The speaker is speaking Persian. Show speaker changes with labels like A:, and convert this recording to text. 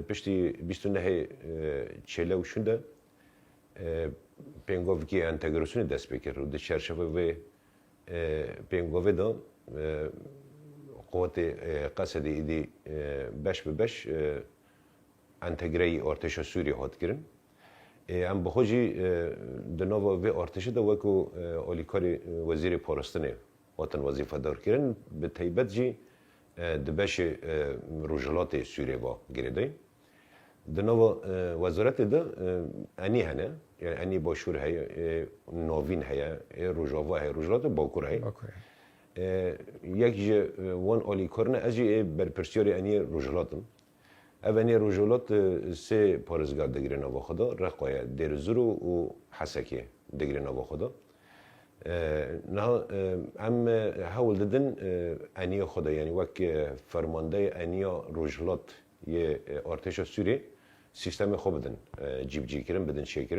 A: پشتی 29 چله و شونده پنگوف کی انتگراسیون دست بکر و در چرشبه و پنگوف دا قوت قصد ایدی بش به بش انتگری ارتش سوریه هات کرن. ام بخوجی دنوا و ارتش دا وکو اولیکاری وزیر پارستانه وطن وظیفه دار کرن به تایبت جی دبش روجلات سوریه با گریده. دنوا وزارت دا انی هنه یعنی انی باشور هی نوین هی روجاوا هی روجلات باکور هی. یک جه وان اولیکارنه اجی برپرسیاری انی روجلاتم. اولی روجلات سه پارزگار دگیر نوا خدا رقای درزرو و حسکه دگیر نوا خدا نه ام حول دادن انیا خدا یعنی وقت فرمانده انیا روجلات یه ارتش سوری سیستم خوب بدن جیب جی کردن بدن چه کردن